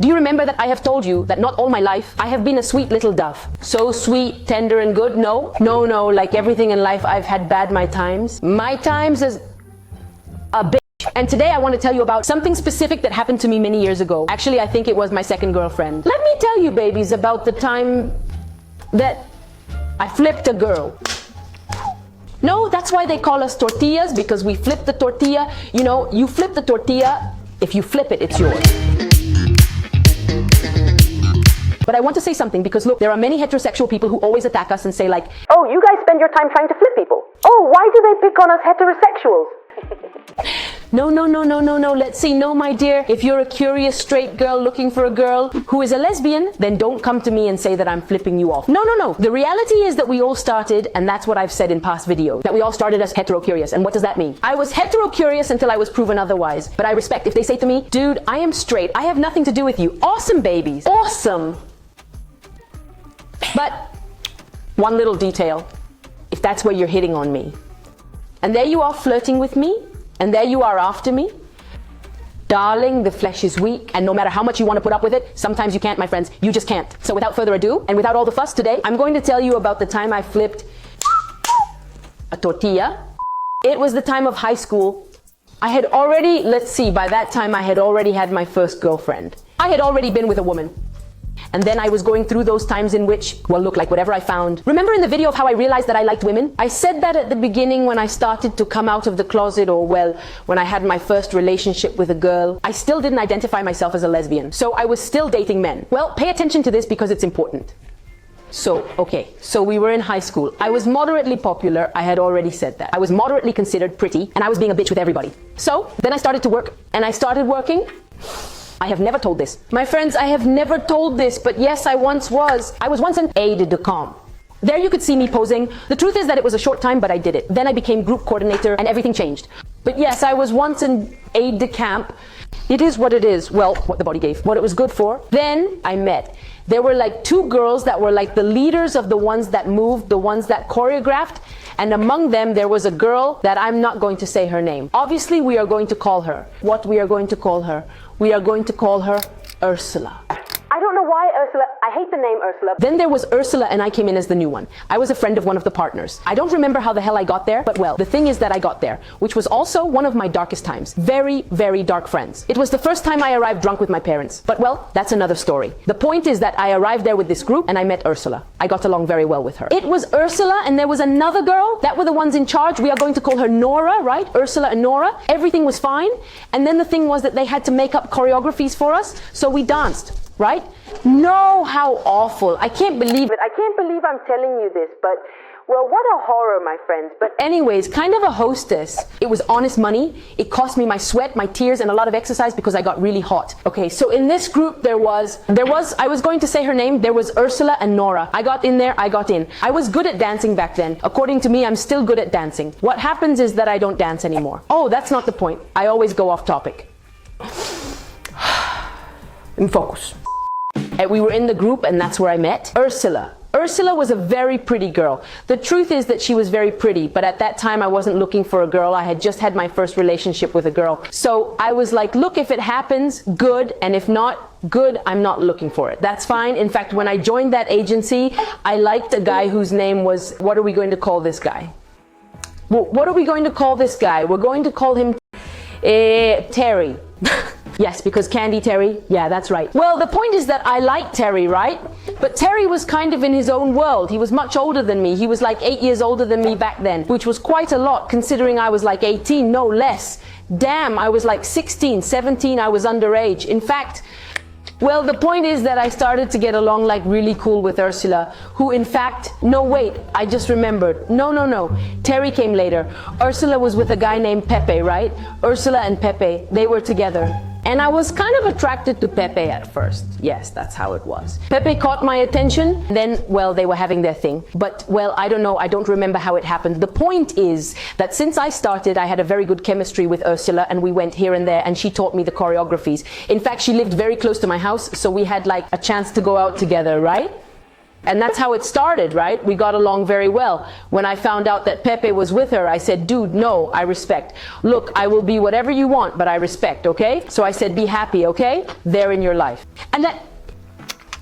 Do you remember that I have told you that not all my life I have been a sweet little dove? So sweet, tender and good? No, like everything in life, I've had my times. My times is a bitch. And today I want to tell you about something specific that happened to me many years ago. Actually, I think it was my second girlfriend. Let me tell you, babies, about the time that I flipped a girl. No, that's why they call us tortillas, because we flip the tortilla. You know, you flip the tortilla. If you flip it, it's yours. But I want to say something, because look, there are many heterosexual people who always attack us and say like, oh, you guys spend your time trying to flip people. Oh, why do they pick on us heterosexuals? No. Let's see. No, my dear. If you're a curious straight girl looking for a girl who is a lesbian, then don't come to me and say that I'm flipping you off. No. The reality is that we all started, and that's what I've said in past videos, that we all started as hetero-curious. And what does that mean? I was hetero-curious until I was proven otherwise. But I respect if they say to me, dude, I am straight. I have nothing to do with you. Awesome, babies. Awesome. But one little detail, if that's where you're hitting on me, and there you are flirting with me, and there you are after me, darling, the flesh is weak, and no matter how much you want to put up with it, sometimes you can't, my friends. You just can't. So without further ado, and without all the fuss today, I'm going to tell you about the time I flipped a tortilla. It was the time of high school. I had already, by that time I had already had my first girlfriend. I had already been with a woman. And then I was going through those times in which, well, look, like whatever I found. Remember in the video of how I realized that I liked women? I said that at the beginning when I started to come out of the closet, or well, when I had my first relationship with a girl. I still didn't identify myself as a lesbian. So I was still dating men. Well, pay attention to this because it's important. So we were in high school. I was moderately popular. I had already said that. I was moderately considered pretty, and I was being a bitch with everybody. So then I started to work, and I started working. I have never told this. My friends, I have never told this, but yes, I was. I was once an aide de camp. There you could see me posing. The truth is that it was a short time, but I did it. Then I became group coordinator and everything changed. But yes, I was once an aide de camp. It is what it is. Well, what the body gave, what it was good for. Then I met. There were like two girls that were like the leaders of the ones that moved, the ones that choreographed. And among them, there was a girl that I'm not going to say her name. Obviously, we are going to call her. What we are going to call her? We are going to call her Ursula. I don't know why Ursula. I hate the name Ursula. Then there was Ursula, and I came in as the new one. I was a friend of one of the partners. I don't remember how the hell I got there, but well, the thing is that I got there, which was also one of my darkest times. Very, very dark friends. It was the first time I arrived drunk with my parents. But well, that's another story. The point is that I arrived there with this group, and I met Ursula. I got along very well with her. It was Ursula, and there was another girl that were the ones in charge. We are going to call her Nora, right? Ursula and Nora. Everything was fine. And then the thing was that they had to make up choreographies for us, so we danced. Right? No, how awful. I can't believe it. I can't believe I'm telling you this, but well, what a horror, my friends. But anyways, kind of a hostess. It was honest money. It cost me my sweat, my tears, and a lot of exercise because I got really hot. Okay, so in this group I was going to say her name. There was Ursula and Nora. I got in there, I got in. I was good at dancing back then. According to me, I'm still good at dancing. What happens is that I don't dance anymore. Oh, that's not the point. I always go off topic. And focus. And we were in the group, and that's where I met Ursula. Ursula was a very pretty girl. The truth is that she was very pretty, but at that time I wasn't looking for a girl. I had just had my first relationship with a girl. So I was like, look, if it happens, good, and if not, good, I'm not looking for it. That's fine. In fact, when I joined that agency, I liked a guy whose name was, what are we going to call this guy? Well, what are we going to call this guy? We're going to call him Terry. Yes, because Candy Terry, yeah, that's right. Well, the point is that I liked Terry, right? But Terry was kind of in his own world. He was much older than me. He was like 8 years older than me back then, which was quite a lot considering I was like 18, no less. Damn, I was like 16, 17, I was underage. In fact, well, the point is that I started to get along like really cool with Ursula, who in fact, no wait, I just remembered. No. Terry came later. Ursula was with a guy named Pepe, right? Ursula and Pepe, they were together. And I was kind of attracted to Pepe at first. Yes, that's how it was. Pepe caught my attention. Then, well, they were having their thing. But, well, I don't know. I don't remember how it happened. The point is that since I started, I had a very good chemistry with Ursula, and we went here and there, and she taught me the choreographies. In fact, she lived very close to my house, so we had like a chance to go out together, right? And that's how it started, right? We got along very well. When I found out that Pepe was with her, I said, dude, no, I respect. Look, I will be whatever you want, but I respect, okay? So I said, be happy, okay? They're in your life. And that,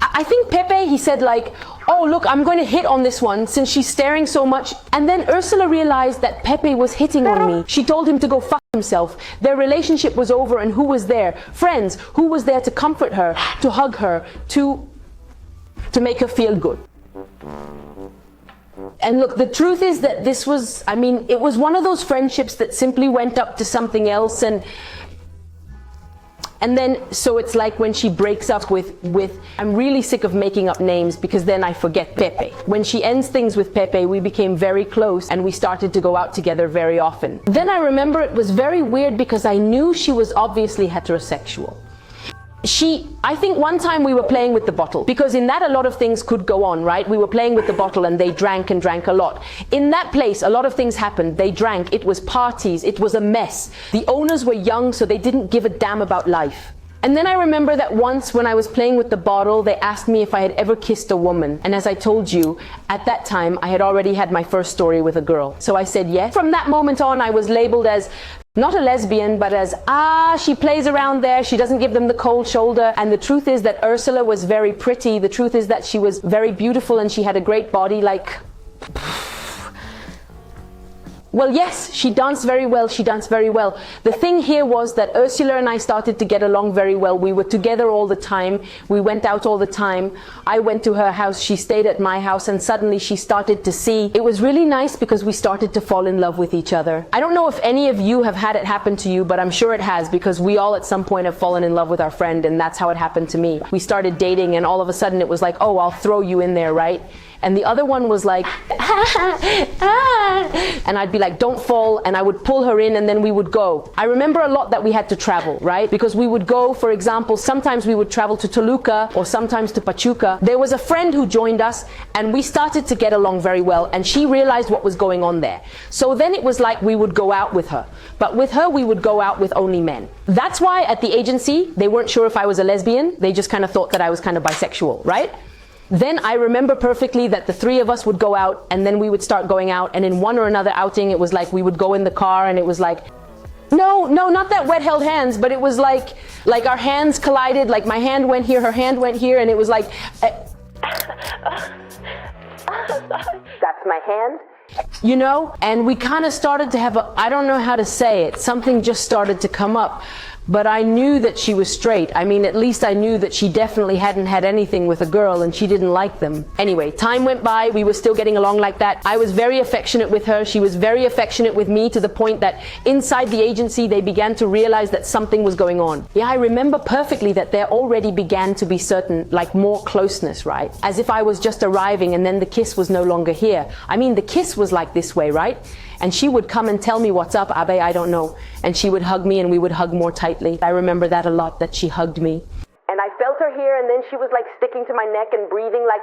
I think Pepe, he said like, oh, look, I'm going to hit on this one since she's staring so much. And then Ursula realized that Pepe was hitting on me. She told him to go fuck himself. Their relationship was over, and who was there? Friends. Who was there to comfort her, to hug her, to make her feel good? And look, the truth is that this was, I mean, it was one of those friendships that simply went up to something else, and then, so it's like when she breaks up with, I'm really sick of making up names because then I forget Pepe. When she ends things with Pepe, we became very close and we started to go out together very often. Then I remember it was very weird because I knew she was obviously heterosexual. I think one time we were playing with the bottle, because in that a lot of things could go on, right? We were playing with the bottle and they drank and drank a lot. In that place, a lot of things happened. They drank, it was parties, it was a mess. The owners were young, so they didn't give a damn about life. And then I remember that once when I was playing with the bottle, they asked me if I had ever kissed a woman. And as I told you, at that time, I had already had my first story with a girl. So I said yes. From that moment on, I was labeled as not a lesbian, but as, she plays around there, she doesn't give them the cold shoulder. And the truth is that Ursula was very pretty. The truth is that she was very beautiful and she had a great body, like... Well, yes, she danced very well, she danced very well. The thing here was that Ursula and I started to get along very well. We were together all the time. We went out all the time. I went to her house, she stayed at my house, and suddenly she started to see. It was really nice because we started to fall in love with each other. I don't know if any of you have had it happen to you, but I'm sure it has, because we all at some point have fallen in love with our friend, and that's how it happened to me. We started dating and all of a sudden it was like, oh, I'll throw you in there, right? And the other one was like, and I'd be like, don't fall, and I would pull her in and then we would go. I remember a lot that we had to travel, right? Because we would go, for example, sometimes we would travel to Toluca or sometimes to Pachuca. There was a friend who joined us and we started to get along very well, and she realized what was going on there. So then it was like we would go out with her. But with her, we would go out with only men. That's why at the agency, they weren't sure if I was a lesbian. They just kind of thought that I was kind of bisexual, right? Then I remember perfectly that the three of us would go out and then we would start going out, and in one or another outing it was like we would go in the car and it was like, no, not that wet held hands, but it was like our hands collided, like my hand went here, her hand went here, and it was like, that's my hand, you know? And we kind of started to have I don't know how to say it, something just started to come up. But I knew that she was straight. I mean, at least I knew that she definitely hadn't had anything with a girl and she didn't like them. Anyway, time went by, we were still getting along like that. I was very affectionate with her, she was very affectionate with me, to the point that inside the agency they began to realize that something was going on. Yeah, I remember perfectly that there already began to be certain, like, more closeness, right? As if I was just arriving and then the kiss was no longer here. I mean, the kiss was like this way, right? And she would come and tell me, what's up, Abe, I don't know. And she would hug me and we would hug more tightly. I remember that a lot, that she hugged me. And I felt her here, and then she was like sticking to my neck and breathing like,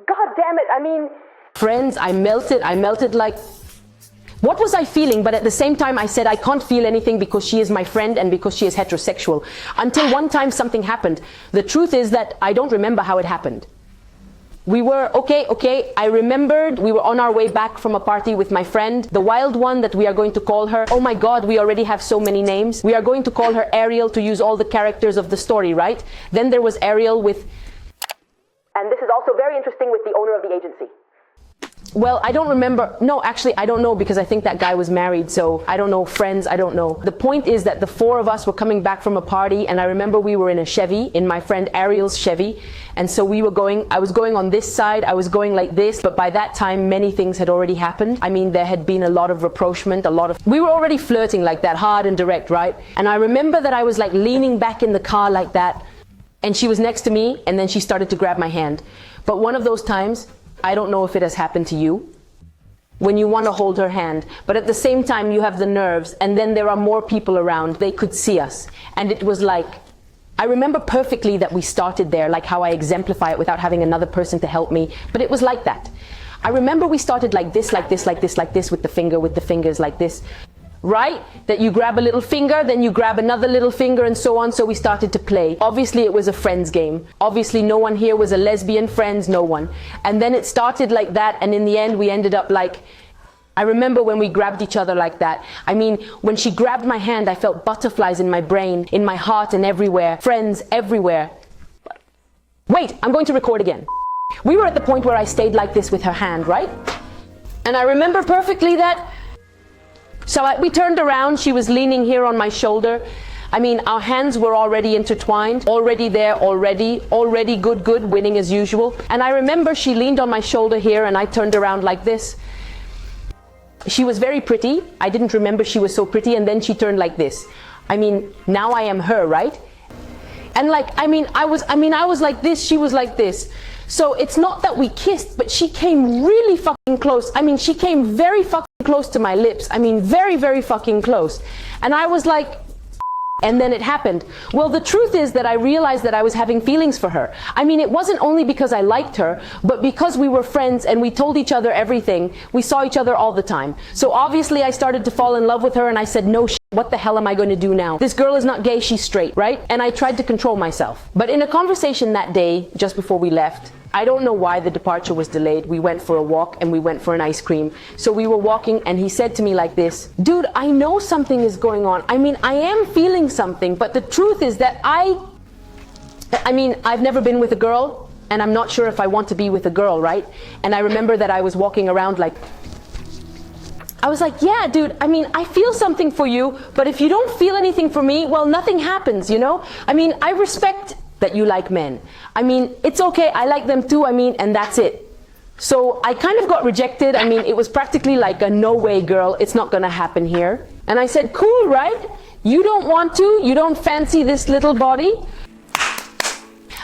God damn it, I mean. Friends, I melted like, what was I feeling? But at the same time I said I can't feel anything because she is my friend and because she is heterosexual. Until one time something happened. The truth is that I don't remember how it happened. We were, okay, I remembered we were on our way back from a party with my friend, the wild one that we are going to call her. Oh my God, we already have so many names. We are going to call her Ariel to use all the characters of the story, right? Then there was Ariel with, and this is also very interesting, with the owner of the agency. Well, I don't remember. No, actually, I don't know, because I think that guy was married. So I don't know, friends, I don't know. The point is that the four of us were coming back from a party, and I remember we were in a Chevy, in my friend Ariel's Chevy. And so we were going, I was going on this side, I was going like this, but by that time, many things had already happened. I mean, there had been a lot of rapprochement, we were already flirting like that, hard and direct, right? And I remember that I was like leaning back in the car like that, and she was next to me, and then she started to grab my hand. But one of those times, I don't know if it has happened to you, when you want to hold her hand, but at the same time you have the nerves, and then there are more people around, they could see us. And it was like, I remember perfectly that we started there, like how I exemplify it without having another person to help me, but it was like that. I remember we started like this, like this, like this, like this, with the fingers like this. right? That you grab a little finger, then you grab another little finger, and so on. So we started to play. Obviously it was a friends game. Obviously no one here was a lesbian. Friends, no one. And then it started like that, and in the end we ended up like, I remember when we grabbed each other like that. I mean, when she grabbed my hand, I felt butterflies in my brain, in my heart, and everywhere. Friends everywhere. Wait, I'm going to record again. We were at the point where I stayed like this with her hand, right? And I remember perfectly that. So we turned around, she was leaning here on my shoulder. I mean, our hands were already intertwined, already there, already good, winning as usual. And I remember she leaned on my shoulder here, and I turned around like this. She was very pretty. I didn't remember she was so pretty, and then she turned like this. I mean, now I am her, right? And like, I was like this, she was like this. So it's not that we kissed, but she came really fucking close. I mean, she came very fucking close to my lips. I mean, very, very fucking close. And I was like, and then it happened. Well, the truth is that I realized that I was having feelings for her. I mean, it wasn't only because I liked her, but because we were friends and we told each other everything. We saw each other all the time. So obviously I started to fall in love with her, and I said, no shit, what the hell am I going to do now? This girl is not gay, she's straight, right? And I tried to control myself. But in a conversation that day, just before we left, I don't know why the departure was delayed. We went for a walk and we went for an ice cream. So we were walking and he said to me like this, dude, I know something is going on. I mean, I am feeling something, but the truth is that I mean, I've never been with a girl and I'm not sure if I want to be with a girl, right? And I remember that I was walking around like, I was like, yeah, dude, I mean, I feel something for you, but if you don't feel anything for me, well, nothing happens, you know? I mean, I respect that you like men. I mean, it's okay, I like them too, I mean, and that's it. So I kind of got rejected. I mean, it was practically like a no way, girl, it's not gonna happen here. And I said, cool, right? You don't want to, you don't fancy this little body?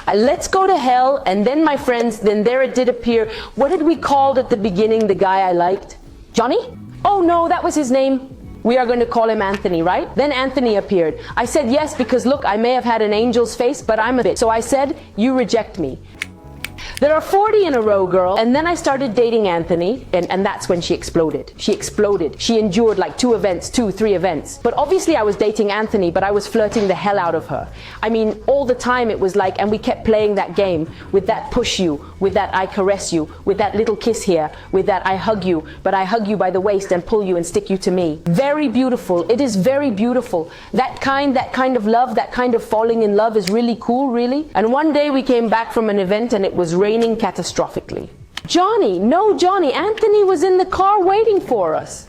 Let's go to hell. And then my friends, then there it did appear. What did we call at the beginning the guy I liked? Johnny? Oh no, that was his name. We are going to call him Anthony, right? Then Anthony appeared. I said yes, because look, I may have had an angel's face, but I'm a bitch. So I said, you reject me. There are 40 in a row, girl. And then I started dating Anthony, and that's when she exploded. She exploded. She endured like 3 events. But obviously I was dating Anthony, but I was flirting the hell out of her. I mean, all the time it was like, and we kept playing that game with that push you, with that I caress you, with that little kiss here, with that I hug you, but I hug you by the waist and pull you and stick you to me. Very beautiful. It is very beautiful. That kind of love, that kind of falling in love is really cool, really. And one day we came back from an event and it was raining catastrophically. Johnny, no Johnny, Anthony was in the car waiting for us.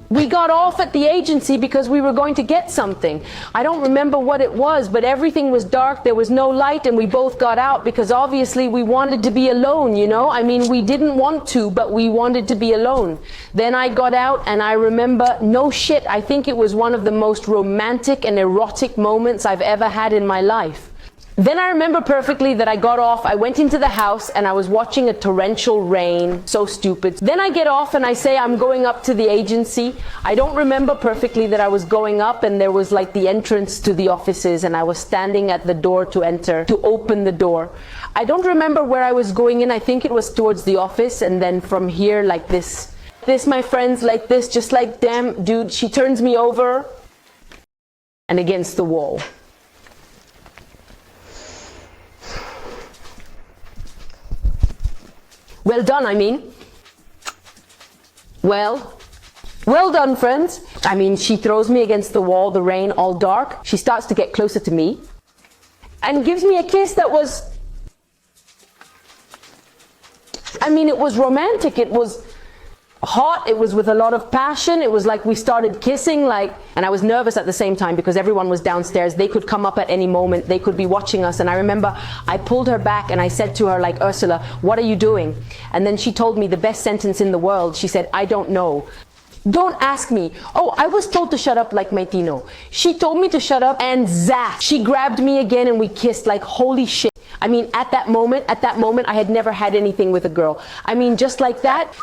We got off at the agency because we were going to get something. I don't remember what it was, but everything was dark, there was no light, and we both got out because obviously we wanted to be alone, you know? I mean, we didn't want to, but we wanted to be alone. Then I got out and I remember, no shit, I think it was one of the most romantic and erotic moments I've ever had in my life. Then I remember perfectly that I got off, I went into the house and I was watching a torrential rain, so stupid. Then I get off and I say I'm going up to the agency. I don't remember perfectly that I was going up and there was like the entrance to the offices and I was standing at the door to enter, to open the door. I don't remember where I was going in, I think it was towards the office, and then from here like this, my friends, like this, just like, damn, dude, she turns me over and against the wall. Well done, I mean. Well done, friends. I mean, she throws me against the wall, the rain, all dark. She starts to get closer to me and gives me a kiss that was, I mean, it was romantic. It was hot. It was with a lot of passion. It was like we started kissing, like, and I was nervous at the same time because everyone was downstairs. They could come up at any moment. They could be watching us. And I remember I pulled her back and I said to her, like, Ursula, what are you doing? And then she told me the best sentence in the world. She said, I don't know. Don't ask me. Oh, I was told to shut up like Maitino. She told me to shut up and zap. She grabbed me again and we kissed like holy shit. I mean, at that moment, I had never had anything with a girl. I mean, just like that.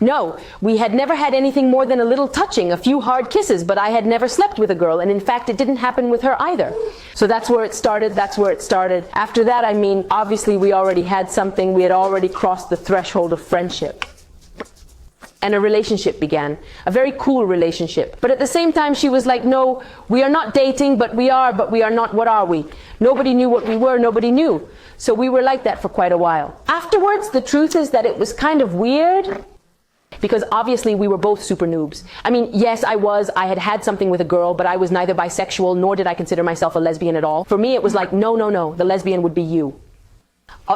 No, we had never had anything more than a little touching, a few hard kisses, but I had never slept with a girl, and in fact it didn't happen with her either. So that's where it started, After that, I mean, obviously we already had something, we had already crossed the threshold of friendship. and a relationship began, a very cool relationship. But at the same time, she was like, no, we are not dating, but we are not, what are we? Nobody knew what we were, nobody knew. So we were like that for quite a while. Afterwards, the truth is that it was kind of weird, because obviously we were both super noobs. I mean, yes, I had something with a girl, but I was neither bisexual, nor did I consider myself a lesbian at all. For me, it was like, no, the lesbian would be you.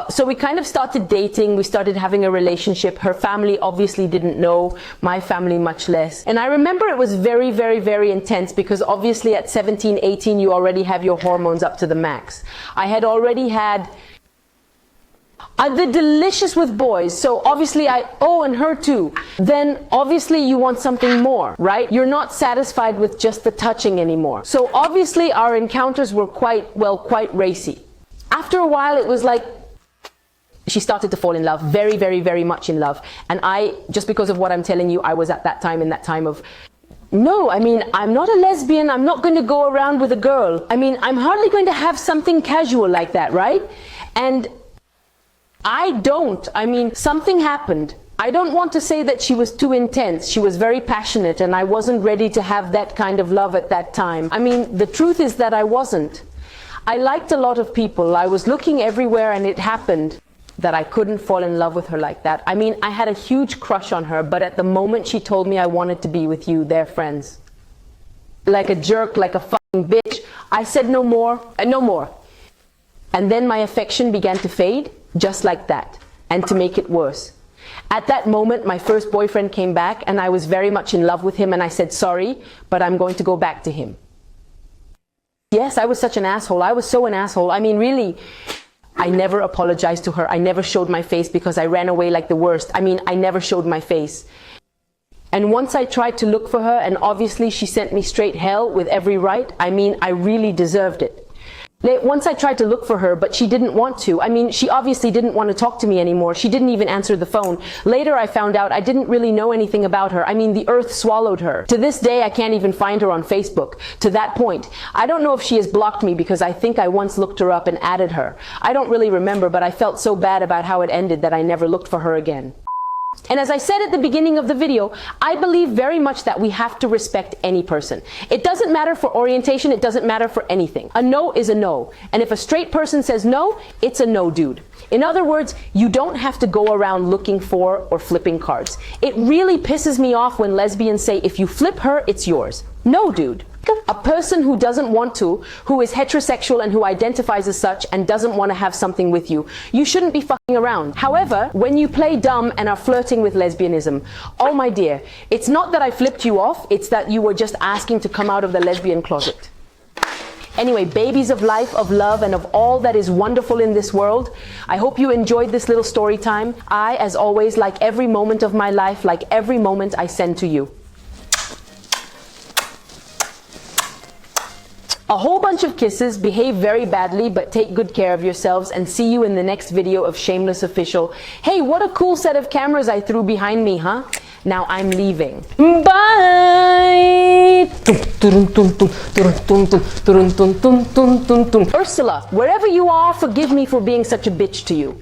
So we kind of started dating, we started having a relationship. Her family obviously didn't know, my family much less. And I remember it was very, very, very intense, because obviously at 17, 18, you already have your hormones up to the max. I had already had the delicious with boys, so obviously and her too. Then obviously you want something more, right? You're not satisfied with just the touching anymore. So obviously our encounters were quite racy. After a while, it was like, she started to fall in love, very, very, very much in love. And just because of what I'm telling you, I was at that time, in that time of, no, I mean, I'm not a lesbian, I'm not going to go around with a girl. I mean, I'm hardly going to have something casual like that, right? And something happened. I don't want to say that she was too intense. She was very passionate, and I wasn't ready to have that kind of love at that time. I mean, the truth is that I wasn't. I liked a lot of people. I was looking everywhere, and it happened that I couldn't fall in love with her like that. I mean, I had a huge crush on her, but at the moment she told me I wanted to be with you, they're friends. Like a jerk, like a fucking bitch. I said no more, no more. And then my affection began to fade, just like that. And to make it worse, at that moment, my first boyfriend came back, and I was very much in love with him, and I said, sorry, but I'm going to go back to him. Yes, I was such an asshole. I was so an asshole. I mean, really, I never apologized to her. I never showed my face, because I ran away like the worst. I mean, I never showed my face. And once I tried to look for her, and obviously she sent me straight hell with every right. I mean, I really deserved it. Once I tried to look for her, but she didn't want to. I mean, she obviously didn't want to talk to me anymore. She didn't even answer the phone. Later I found out I didn't really know anything about her. I mean, the earth swallowed her. To this day, I can't even find her on Facebook. To that point, I don't know if she has blocked me, because I think I once looked her up and added her. I don't really remember, but I felt so bad about how it ended that I never looked for her again. And as I said at the beginning of the video, I believe very much that we have to respect any person. It doesn't matter for orientation, it doesn't matter for anything. A no is a no. And if a straight person says no, it's a no, dude. In other words, you don't have to go around looking for or flipping cards. It really pisses me off when lesbians say, if you flip her, it's yours. No, dude. A person who doesn't want to, who is heterosexual and who identifies as such and doesn't want to have something with you, you shouldn't be fucking around. However, when you play dumb and are flirting with lesbianism, oh my dear, it's not that I flipped you off, it's that you were just asking to come out of the lesbian closet. Anyway, babies of life, of love, and of all that is wonderful in this world, I hope you enjoyed this little story time. I, as always, like every moment of my life, like every moment I send to you. A whole bunch of kisses, behave very badly, but take good care of yourselves, and see you in the next video of Shameless Official. Hey, what a cool set of cameras I threw behind me, huh? Now I'm leaving. Bye! Ursula, wherever you are, forgive me for being such a bitch to you.